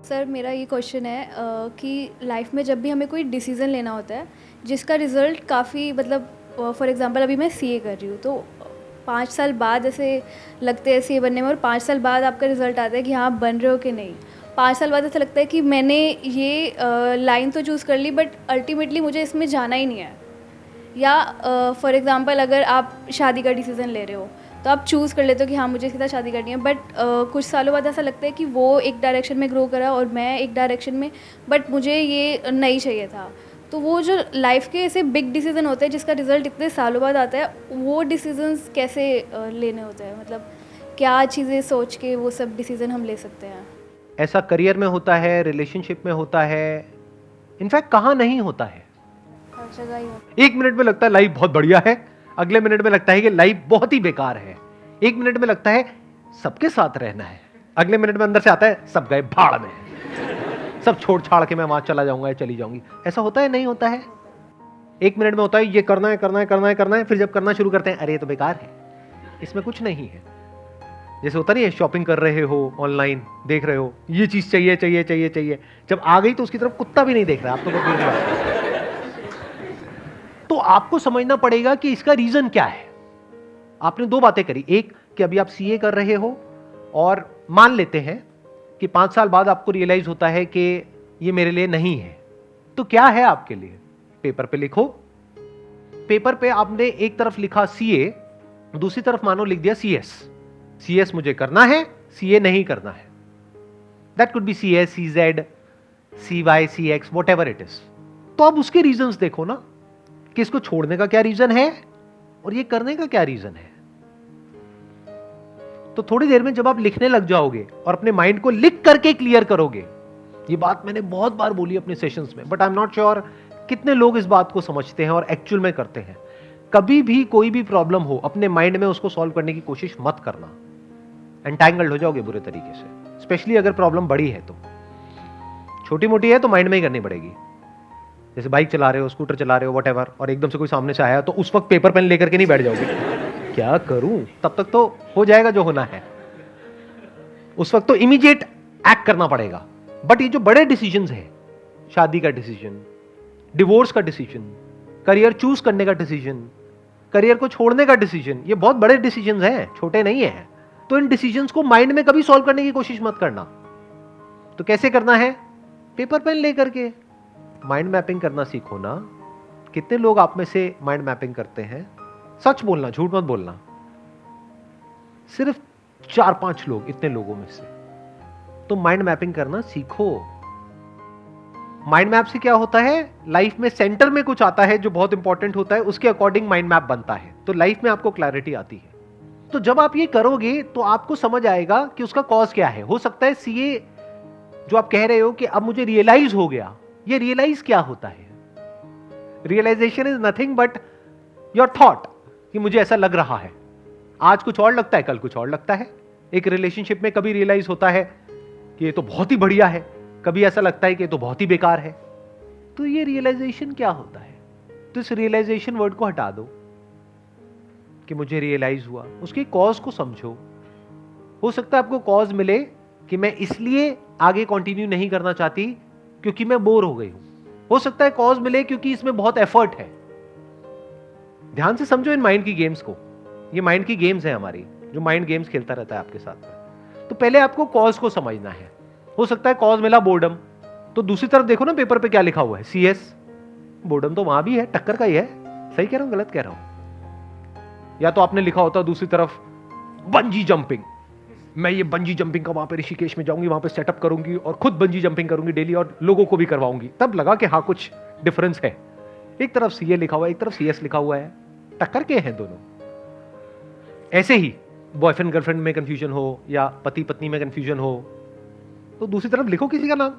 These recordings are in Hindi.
सर मेरा ये क्वेश्चन है कि लाइफ में जब भी हमें कोई डिसीज़न लेना होता है जिसका रिज़ल्ट काफ़ी मतलब फॉर एग्जांपल अभी मैं सीए कर रही हूँ तो 5 साल बाद ऐसे लगते हैं सीए बनने में और 5 साल बाद आपका रिज़ल्ट आता है कि हाँ आप बन रहे हो कि नहीं। 5 साल बाद ऐसा लगता है कि मैंने ये लाइन तो चूज़ कर ली बट अल्टीमेटली मुझे इसमें जाना ही नहीं है। या फॉर एग्ज़ाम्पल अगर आप शादी का डिसीज़न ले रहे हो तो आप चूज़ कर लेते हो कि हाँ मुझे इसके साथ शादी करनी है बट कुछ सालों बाद ऐसा लगता है कि वो एक डायरेक्शन में ग्रो करा और मैं एक डायरेक्शन में, बट मुझे ये नहीं चाहिए था। तो वो जो लाइफ के ऐसे बिग डिसीज़न होते हैं जिसका रिज़ल्ट इतने सालों बाद आता है, वो डिसीजंस कैसे लेने होते हैं, मतलब क्या चीज़ें सोच के वो सब डिसीज़न हम ले सकते हैं? ऐसा करियर में होता है, रिलेशनशिप में होता है, इनफैक्ट कहाँ नहीं होता है। हर जगह ही होता है। एक मिनट में लगता है लाइफ बहुत बढ़िया है, अगले मिनट में लगता है कि लाइफ बहुत ही बेकार है। एक मिनट में लगता है सबके साथ रहना है, अगले मिनट में अंदर से आता है सब गए भाड़ में, सब छोड़ छाड़ के मैं वहां चला जाऊंगा या चली जाऊंगी। ऐसा होता है नहीं होता है? एक मिनट में होता है ये करना है करना है करना है करना है, फिर जब करना शुरू करते हैं अरे ये तो बेकार है, इसमें कुछ नहीं है। जैसे होता नहीं है, शॉपिंग कर रहे हो, ऑनलाइन देख रहे हो ये चीज चाहिए चाहिए चाहिए चाहिए, जब आ गई तो उसकी तरफ कुत्ता भी नहीं देख रहा, आप तो बहुत दूर की बात है। तो आपको समझना पड़ेगा कि इसका रीजन क्या है। आपने दो बातें करी, एक कि अभी आप सीए कर रहे हो और मान लेते हैं कि 5 साल बाद आपको रियलाइज होता है कि ये मेरे लिए नहीं है। तो क्या है आपके लिए? पेपर पे लिखो। पेपर पे आपने एक तरफ लिखा सीए, दूसरी तरफ मानो लिख दिया सीएस। सीएस मुझे करना है, सीए नहीं करना है। That could be CS, CZ, CY, CX, whatever it is. तो अब उसके रीजंस देखो ना कि इसको छोड़ने का क्या रीजन है और ये करने का क्या रीजन है। तो थोड़ी देर में जब आप लिखने लग जाओगे और अपने माइंड को लिख करके क्लियर करोगे, ये बात मैंने बहुत बार बोली अपने सेशंस में, but I am not sure कितने लोग इस बात को समझते हैं और एक्चुअल में करते हैं। कभी भी कोई भी प्रॉब्लम हो, अपने माइंड में उसको सॉल्व करने की कोशिश मत करना, एंटैंगल्ड हो जाओगे बुरे तरीके से। स्पेशली अगर प्रॉब्लम बड़ी है तो, छोटी मोटी है तो माइंड में ही करनी पड़ेगी। जैसे बाइक चला रहे हो, स्कूटर चला रहे हो, व्हाटएवर, और एकदम से कोई सामने से आया तो उस वक्त पेपर पेन लेकर के नहीं बैठ जाओगे, क्या करूं, तब तक तो हो जाएगा जो होना है। उस वक्त तो इमीडिएट एक्ट करना पड़ेगा। बट ये जो बड़े डिसीजंस हैं, शादी का डिसीजन, डिवोर्स का डिसीजन, करियर चूज करने का डिसीजन, करियर को छोड़ने का डिसीजन, ये बहुत बड़े डिसीजंस हैं, छोटे नहीं हैं। तो इन डिसीजंस को माइंड में कभी सॉल्व करने की कोशिश मत करना। तो कैसे करना है? पेपर पेन लेकर के माइंड मैपिंग करना सीखो ना। कितने लोग आप में से माइंड मैपिंग करते हैं? सच बोलना, झूठ मत बोलना। सिर्फ 4-5 लोग, इतने लोगों में से। तो माइंड मैपिंग करना सीखो। माइंड मैप से क्या होता है, लाइफ में सेंटर में कुछ आता है जो बहुत इंपॉर्टेंट होता है, उसके अकॉर्डिंग माइंड मैप बनता है, तो लाइफ में आपको क्लैरिटी आती है। तो जब आप ये करोगे तो आपको समझ आएगा कि उसका कॉज क्या है। हो सकता है सीए जो आप कह रहे हो कि अब मुझे रियलाइज हो गया, ये रियलाइज क्या होता है? Realisation is nothing but your thought, कि मुझे ऐसा लग रहा है। आज कुछ और लगता है, कल कुछ और लगता है। एक रिलेशनशिप में कभी रियलाइज होता है कि ये तो बहुत ही बढ़िया है, कभी ऐसा लगता है कि ये तो बहुत ही बेकार है। तो ये रियलाइजेशन क्या होता है? तो इस रियलाइजेशन वर्ड को हटा दो कि मुझे रियलाइज हुआ, उसकी कॉज को समझो। हो सकता है आपको कॉज मिले कि मैं इसलिए आगे कंटिन्यू नहीं करना चाहती क्योंकि मैं बोर हो गई हूं। हो सकता है कॉज मिले क्योंकि इसमें बहुत एफर्ट है। ध्यान से समझो इन माइंड की गेम्स को। ये माइंड की गेम्स है हमारी, जो माइंड गेम्स खेलता रहता है आपके साथ। तो पहले आपको कॉज को समझना है। हो सकता है कॉज मिला बोर्डम, तो दूसरी तरफ देखो ना पेपर पे क्या लिखा हुआ है, सीएस। बोर्डम तो वहां भी है, टक्कर का ही है। सही कह रहा हूं, गलत कह रहा हूं? या तो आपने लिखा होता दूसरी तरफ बंजी जंपिंग, मैं ये बंजी जंपिंग का वहां पे ऋषिकेश में जाऊंगी, वहां पे सेटअप करूंगी और खुद बंजी जंपिंग करूंगी डेली और लोगों को भी करवाऊंगी। तब लगा कि हाँ कुछ डिफरेंस है। एक तरफ सीए लिखा हुआ है, एक तरफ सीएस लिखा हुआ है, टक्कर के हैं दोनों। ऐसे ही बॉयफ्रेंड गर्लफ्रेंड में कंफ्यूजन हो या पति पत्नी में कंफ्यूजन हो, तो दूसरी तरफ लिखो किसी का नाम।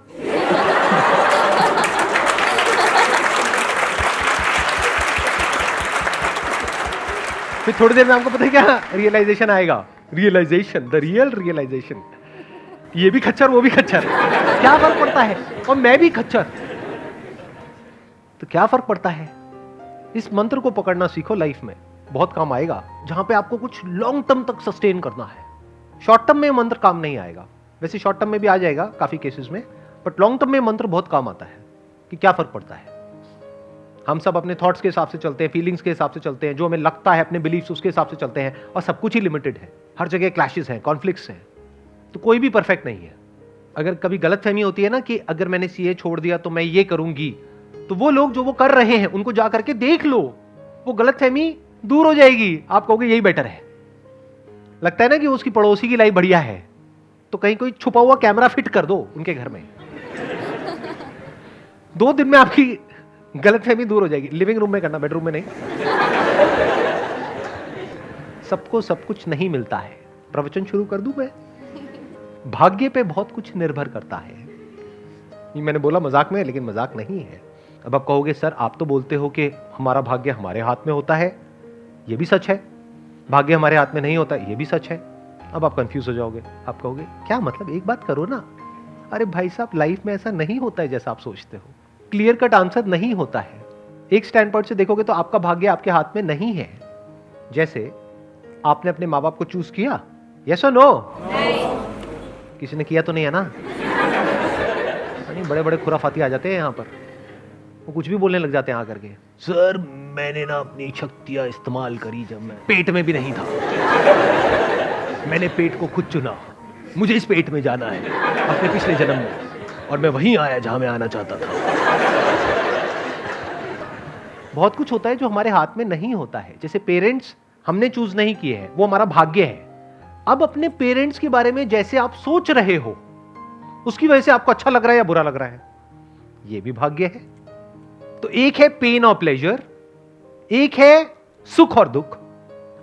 फिर थोड़ी देर में आपको पता है क्या रियलाइजेशन आएगा, रियलाइजेशन, द रियल रियलाइजेशन। ये भी खच्चर, वो भी खच्चर, क्या फर्क पड़ता है? और मैं भी खच्चर, तो क्या फर्क पड़ता है? इस मंत्र को पकड़ना सीखो, लाइफ में बहुत काम आएगा। जहां पे आपको कुछ लॉन्ग टर्म तक सस्टेन करना है, शॉर्ट टर्म में मंत्र काम नहीं आएगा। वैसे शॉर्ट टर्म में भी आ जाएगा काफी केसेस में, बट लॉन्ग टर्म में मंत्र बहुत काम आता है कि क्या फर्क पड़ता है। हम सब अपने थॉट्स के हिसाब से चलते हैं, फीलिंग्स के हिसाब से चलते हैं, जो हमें लगता है अपने बिलीफ्स उसके हिसाब से चलते हैं, और सब कुछ ही लिमिटेड है, हर जगह क्लैशेस हैं, कॉन्फ्लिक्ट्स हैं, तो कोई भी परफेक्ट नहीं है। अगर कभी गलतफहमी होती है ना कि अगर मैंने सीए छोड़ दिया तो मैं ये करूंगी, तो वो लोग जो वो कर रहे हैं उनको जा करके देख लो, वो गलतफहमी दूर हो जाएगी। आप कहोगे यही बेटर है। लगता है ना कि उसकी पड़ोसी की लाइफ बढ़िया है, तो कहीं कोई छुपा हुआ कैमरा फिट कर दो उनके घर में, 2 दिन में आपकी गलतफहमी दूर हो जाएगी। लिविंग रूम में करना, बेडरूम में नहीं। सबको सब कुछ नहीं मिलता है। प्रवचन शुरू कर दूं मैं? भाग्य पे बहुत कुछ निर्भर करता है। ये मैंने बोला मजाक में, लेकिन मजाक नहीं है। अब आप कहोगे सर आप तो बोलते हो कि हमारा भाग्य हमारे हाथ में होता है, ये भी सच है। भाग्य हमारे हाथ में नहीं होता, ये भी सच है। अब आप कंफ्यूज हो जाओगे, आप कहोगे क्या मतलब, एक बात करो ना। अरे भाई साहब, लाइफ में ऐसा नहीं होता है जैसा आप सोचते हो। क्लियर कट आंसर नहीं होता है। एक स्टैंड पॉइंट से देखोगे तो आपका भाग्य आपके हाथ में नहीं है। जैसे आपने अपने माँ बाप को चूज किया, यस और नो? किसी ने किया तो नहीं है ना? नहीं, बड़े बड़े खुराफाती आ जाते हैं यहाँ पर, वो कुछ भी बोलने लग जाते हैं आकर के। सर मैंने ना अपनी शक्तियां इस्तेमाल करी जब मैं पेट में भी नहीं था, मैंने पेट को खुद चुना, मुझे इस पेट में जाना है अपने पिछले जन्म में, और मैं वहीं आया जहां मैं आना चाहता था। बहुत कुछ होता है जो हमारे हाथ में नहीं होता है। जैसे पेरेंट्स हमने चूज नहीं किए हैं, वो हमारा भाग्य है। अब अपने पेरेंट्स के बारे में जैसे आप सोच रहे हो, उसकी वजह से आपको अच्छा लग रहा है या बुरा लग रहा है, ये भी भाग्य है। तो एक है पेन और प्लेजर, एक है सुख और दुख।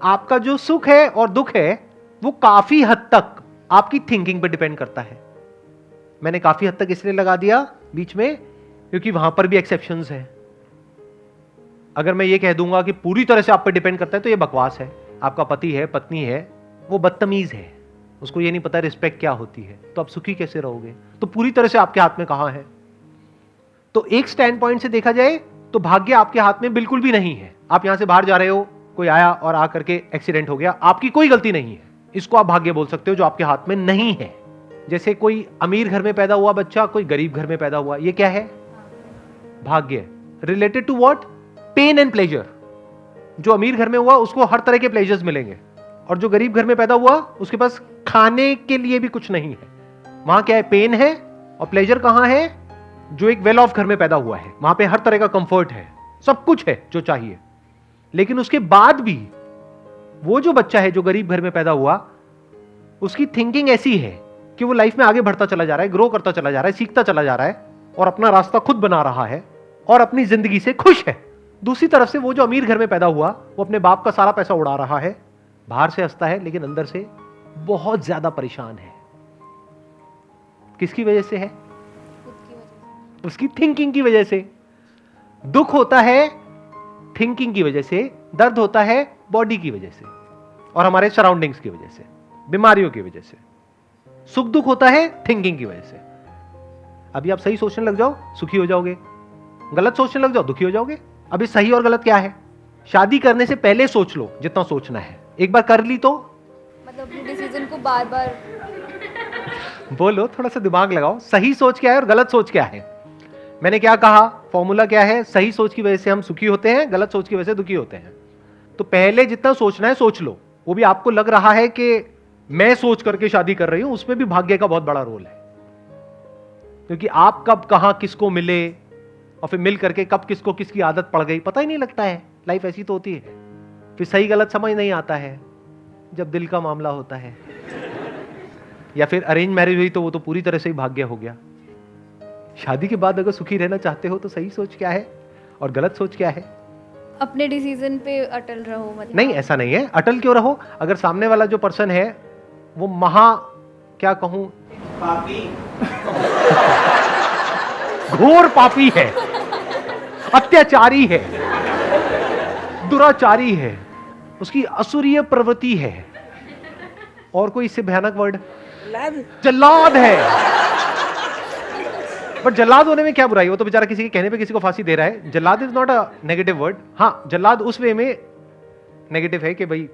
आपका जो सुख है और दुख है वो काफी हद तक आपकी थिंकिंग पे डिपेंड करता है। मैंने काफी हद तक इसलिए लगा दिया बीच में क्योंकि वहां पर भी एक्सेप्शंस हैं। अगर मैं ये कह दूंगा कि पूरी तरह से आप पे डिपेंड करता है तो ये बकवास है। आपका पति है, पत्नी है, वो बदतमीज है, उसको ये नहीं पता रिस्पेक्ट क्या होती है, तो आप सुखी कैसे रहोगे? तो पूरी तरह से आपके हाथ में कहां है? तो एक स्टैंड पॉइंट से देखा जाए तो भाग्य आपके हाथ में बिल्कुल भी नहीं है। आप यहां से बाहर जा रहे हो, कोई आया और आकर के एक्सीडेंट हो गया, आपकी कोई गलती नहीं है, इसको आप भाग्य बोल सकते हो जो आपके हाथ में नहीं है। जैसे कोई अमीर घर में पैदा हुआ बच्चा, कोई गरीब घर में पैदा हुआ, ये क्या है? भाग्य। Related to what? Pain and pleasure. जो अमीर घर में हुआ उसको हर तरह के प्लेजर्स मिलेंगे, और जो गरीब घर में पैदा हुआ उसके पास खाने के लिए भी कुछ नहीं है। वहां क्या है? पेन है। और प्लेजर कहां है? जो एक वेल ऑफ घर में पैदा हुआ है, वहां पे हर तरह का कंफर्ट है, सब कुछ है जो चाहिए। लेकिन उसके बाद भी वो जो बच्चा है जो गरीब घर में पैदा हुआ, उसकी थिंकिंग ऐसी है कि वो लाइफ में आगे बढ़ता चला जा रहा है, ग्रो करता चला जा रहा है, सीखता चला जा रहा है, और अपना रास्ता खुद बना रहा है, और अपनी जिंदगी से खुश है। दूसरी तरफ से वो जो अमीर घर में पैदा हुआ, वो अपने बाप का सारा पैसा उड़ा रहा है, बाहर से हंसता है लेकिन अंदर से बहुत ज्यादा परेशान है। किसकी वजह से है? उसकी थिंकिंग की वजह से। दुख होता है थिंकिंग की वजह से, दर्द होता है बॉडी की वजह से और हमारे सराउंडिंग्स की वजह से, बीमारियों की वजह से। सुख दुख होता है थिंकिंग की वजह से। अभी आप सही सोचने लग जाओ, सुखी हो जाओगे, गलत सोचने लग जाओ, दुखी हो जाओगे। अभी सही और गलत क्या है? शादी करने से पहले सोच लो जितना सोचना है, एक बार कर ली तो मतलब अपने डिसीजन को बार बार बोलो, थोड़ा सा दिमाग लगाओ। सही सोच क्या है और गलत सोच क्या है? मैंने क्या कहा? फॉर्मूला क्या है? सही सोच की वजह से हम सुखी होते हैं, गलत सोच की वजह से दुखी होते हैं। तो पहले जितना सोचना है सोच लो। वो भी आपको लग रहा है कि मैं सोच करके शादी कर रही हूं, उसमें भी भाग्य का बहुत बड़ा रोल है। क्योंकि आप कब कहां किसको मिले और फिर मिल करके कब किसको किसकी आदत पड़ गई पता ही नहीं लगता है। लाइफ ऐसी तो होती है। फिर सही गलत समझ नहीं आता है जब दिल का मामला होता है। या फिर अरेंज मैरिज हुई तो वो तो पूरी तरह से ही भाग्य हो गया। शादी के बाद अगर सुखी रहना चाहते हो तो सही सोच क्या है और गलत सोच क्या है? अपने डिसीजन पे अटल रहो। मतलब नहीं, ऐसा नहीं है। अटल क्यों रहो? अगर सामने वाला जो पर्सन है वो क्या कहूं, पापी, घोर पापी है, अत्याचारी है, दुराचारी है, उसकी असुरीय प्रवृत्ति है, और कोई इससे भयानक वर्ड, जल्लाद है। बट जल्लाद होने में क्या बुराई? वो तो बेचारा किसी के कहने पे किसी को फांसी दे रहा है। जल्लाद is not a negative word. हाँ, जल्लाद उस वे में नेगेटिव है कि भाई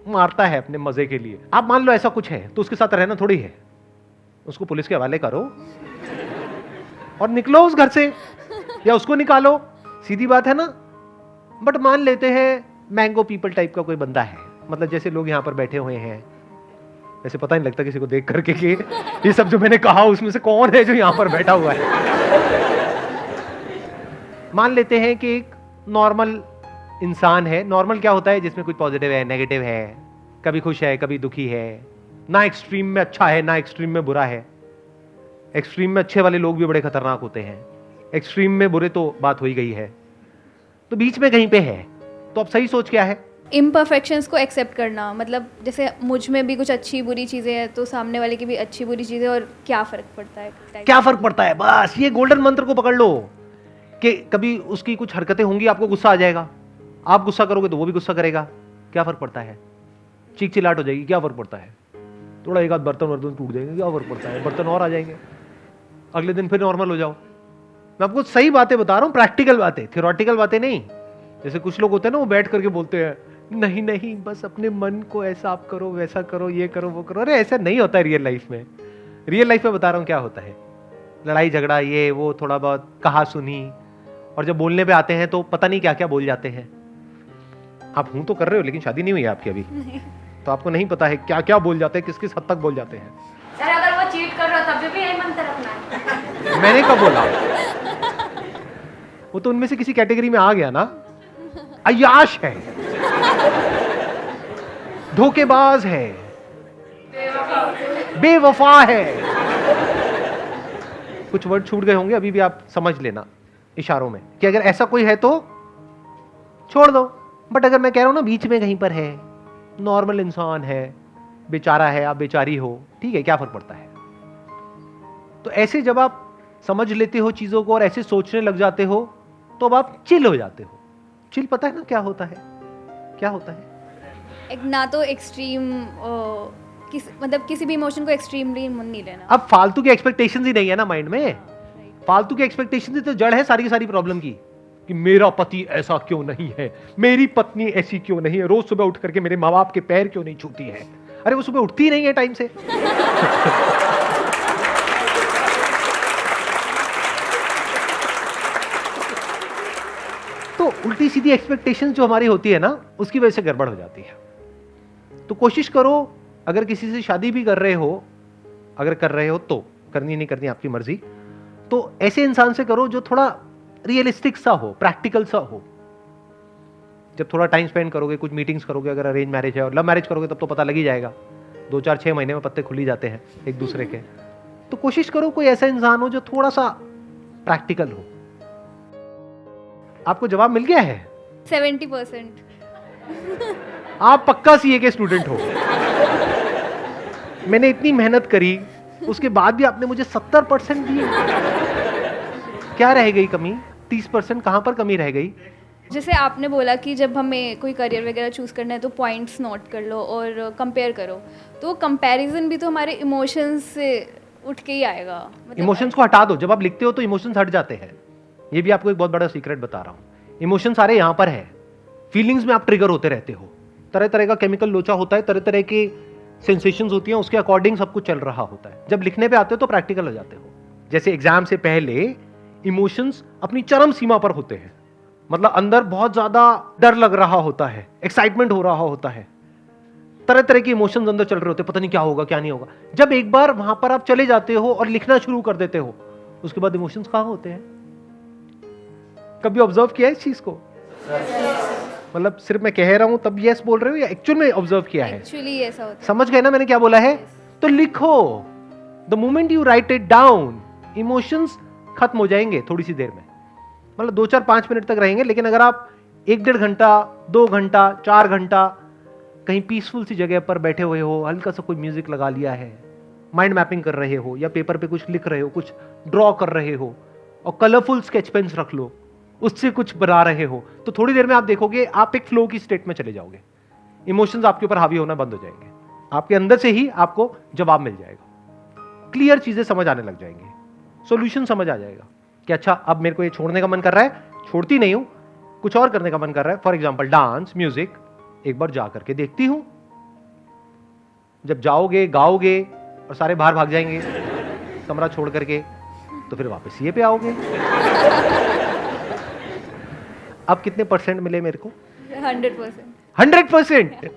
मारता है अपने मजे के लिए। आप मान लो ऐसा कुछ है तो उसके साथ रहना थोड़ी है। उसको पुलिस के हवाले करो और निकलो उस घर से, या उसको निकालो, सीधी बात है ना। बट मान लेते हैं मैंगो पीपल टाइप का कोई बंदा है, मतलब जैसे लोग यहाँ पर बैठे हुए हैं, वैसे पता नहीं लगता किसी को देख करके कि ये सब जो मैंने कहा उसमें से कौन है जो यहाँ पर बैठा हुआ है। मान लेते हैं कि एक नॉर्मल इंसान है। नॉर्मल क्या होता है? जिसमें कुछ पॉजिटिव है, नेगेटिव है, कभी खुश है, कभी दुखी है, ना एक्सट्रीम में अच्छा है ना एक्सट्रीम में बुरा है। एक्सट्रीम में अच्छे वाले लोग भी बड़े खतरनाक होते हैं, एक्सट्रीम में बुरे तो बात हो ही गई है, तो बीच में कहीं पे है। तो अब सही सोच क्या है? इम्परफेक्शंस को एक्सेप्ट करना, मतलब जैसे मुझ में भी कुछ अच्छी बुरी चीज़ें हैं तो सामने वाले की भी अच्छी बुरी चीज़ें, और क्या फ़र्क पड़ता है? क्या फर्क पड़ता है? बस ये गोल्डन मंत्र को पकड़ लो कि कभी उसकी कुछ हरकतें होंगी, आपको गुस्सा आ जाएगा, आप गुस्सा करोगे तो वो भी गुस्सा करेगा, क्या फर्क पड़ता है? चीख चिल्लाहट हो जाएगी, क्या फर्क पड़ता है? थोड़ा एक आध बर्तन वर्तन टूट जाएंगे, क्या फर्क पड़ता है? बर्तन और आ जाएंगे, अगले दिन फिर नॉर्मल हो जाओ। मैं आपको सही बातें बता रहा हूं, प्रैक्टिकल बातें, थियोरेटिकल बातें नहीं। जैसे कुछ लोग होते हैं ना, वो बैठ करके बोलते हैं नहीं नहीं बस अपने मन को ऐसा आप करो, वैसा करो, ये करो, वो करो। अरे ऐसा नहीं होता है रियल लाइफ में। रियल लाइफ में बता रहा हूं क्या होता है, लड़ाई झगड़ा, ये वो, थोड़ा बहुत कहा सुनी, और जब बोलने पे आते हैं तो पता नहीं क्या क्या बोल जाते हैं। आप हूं तो कर रहे हो, लेकिन शादी नहीं हुई आपकी अभी, तो आपको नहीं पता है क्या क्या बोल जाते हैं, किस किस हद तक बोल जाते हैं। सर अगर वो चीट कर रहा हो तब भी यही मंत्र रखना है। मैंने कब बोला? वो तो उनमें से किसी कैटेगरी में आ गया ना। अय्याश है, धोखेबाज है, बेवफा है। कुछ वर्ड छूट गए होंगे, अभी भी आप समझ लेना इशारों में कि अगर ऐसा कोई है तो छोड़ दो। बट अगर मैं कह रहा हूं ना बीच में कहीं पर है, नॉर्मल इंसान है, बेचारा है, आप बेचारी हो, ठीक है, क्या फर्क पड़ता है? तो ऐसे जब आप समझ लेते हो चीजों को और ऐसे सोचने लग जाते हो तो अब आप चिल हो जाते हो। चिल पता है ना क्या होता है? क्या होता है? एक ना तो एक्सट्रीम मतलब किसी भी इमोशन को एक्सट्रीमली नहीं लेना। अब फालतू की एक्सपेक्टेशंस ही नहीं है ना माइंड में। फालतू की एक्सपेक्टेशंस ही तो जड़ है सारी की सारी प्रॉब्लम की, कि मेरा पति ऐसा क्यों नहीं है, मेरी पत्नी ऐसी क्यों नहीं है, रोज सुबह उठ करके मेरे माँ बाप के पैर क्यों नहीं छूती है। अरे वो सुबह उठती ही नहीं है टाइम से। तो उल्टी सीधी एक्सपेक्टेशंस जो हमारी होती है ना, उसकी वजह से गड़बड़ हो जाती है। तो कोशिश करो, अगर किसी से शादी भी कर रहे हो, अगर कर रहे हो तो, करनी नहीं करनी आपकी मर्जी, तो ऐसे इंसान से करो जो थोड़ा रियलिस्टिक सा हो, प्रैक्टिकल सा हो। जब थोड़ा टाइम स्पेंड करोगे, कुछ मीटिंग्स करोगे, अगर अरेंज मैरिज है, और लव मैरिज करोगे तब तो पता लग ही जाएगा, 2-4-6 महीने में पत्ते खुल ही जाते हैं एक दूसरे के। तो कोशिश करो कोई ऐसा इंसान हो जो थोड़ा सा प्रैक्टिकल हो। आपको जवाब मिल गया है? 70%। आप पक्का सीए के स्टूडेंट हो। मैंने इतनी मेहनत करी, उसके बाद भी आपने मुझे 70% दिए। क्या रह गई कमी? 30% कहां पर कमी रह गई? जैसे आपने बोला कि जब हमें कोई करियर वगैरह चूज़ करना है तो पॉइंट्स नोट कर लो और कंपेयर करो, तो कंपैरिजन भी तो हमारे इमोशंस से उठ के ही आएगा। मतलब इमोशंस को हटा दो। जब आप लिखते हो तो इमोशंस हट जाते हैं। ये भी आपको एक बहुत बड़ा सीक्रेट बता रहा हूं। इमोशन सारे यहां पर है, फीलिंग्स में आप ट्रिगर होते रहते हो, तरह तरह का केमिकल लोचा होता है, तरह तरह की सेंसेशंस होती हैं, उसके अकॉर्डिंग सब कुछ चल रहा होता है। जब लिखने पे आते हो तो प्रैक्टिकल हो जाते हो। जैसे एग्जाम से पहले इमोशंस अपनी चरम सीमा पर होते हैं, मतलब अंदर बहुत ज्यादा डर लग रहा होता है, एक्साइटमेंट हो रहा होता है, तरह तरह के इमोशंस अंदर चल रहे होते हैं, पता नहीं क्या होगा क्या नहीं होगा। जब एक बार वहां पर आप चले जाते हो और लिखना शुरू कर देते हो, उसके बाद इमोशंस कहां होते हैं? कभी ऑब्जर्व किया है इस चीज को? मतलब सिर्फ मैं कह रहा हूं तब यस बोल रहे हो या एक्चुअल में ऑब्जर्व किया है? एक्चुअली ऐसा होता है। समझ गए ना मैंने क्या बोला है? तो लिखो। The moment you right it down, emotions खत्म हो जाएंगे थोड़ी सी देर में, मतलब 2-4-5 मिनट तक रहेंगे। लेकिन अगर आप 1-1.5 घंटा, 2 घंटा, 4 घंटा कहीं पीसफुल सी जगह पर बैठे हुए हो, हल्का सा कोई म्यूजिक लगा लिया है, माइंड मैपिंग कर रहे हो, या पेपर पे कुछ लिख रहे हो, कुछ ड्रॉ कर रहे हो, और कलरफुल स्केच पेन्स रख लो, उससे कुछ बना रहे हो, तो थोड़ी देर में आप देखोगे आप एक फ्लो की स्टेट में चले जाओगे। इमोशंस आपके ऊपर हावी होना बंद हो जाएंगे, आपके अंदर से ही आपको जवाब मिल जाएगा, क्लियर चीजें समझ आने लग जाएंगे, सॉल्यूशन समझ आ जाएगा कि अच्छा अब मेरे को ये छोड़ने का मन कर रहा है, छोड़ती नहीं हूं, कुछ और करने का मन कर रहा है, फॉर एग्जाम्पल डांस, म्यूजिक, एक बार जा करके देखती हूं। जब जाओगे, गाओगे और सारे बाहर भाग जाएंगे, कमरा छोड़ करके, तो फिर वापस सीए पे आओगे। अब कितने % मिले मेरे को? 100%। 100%।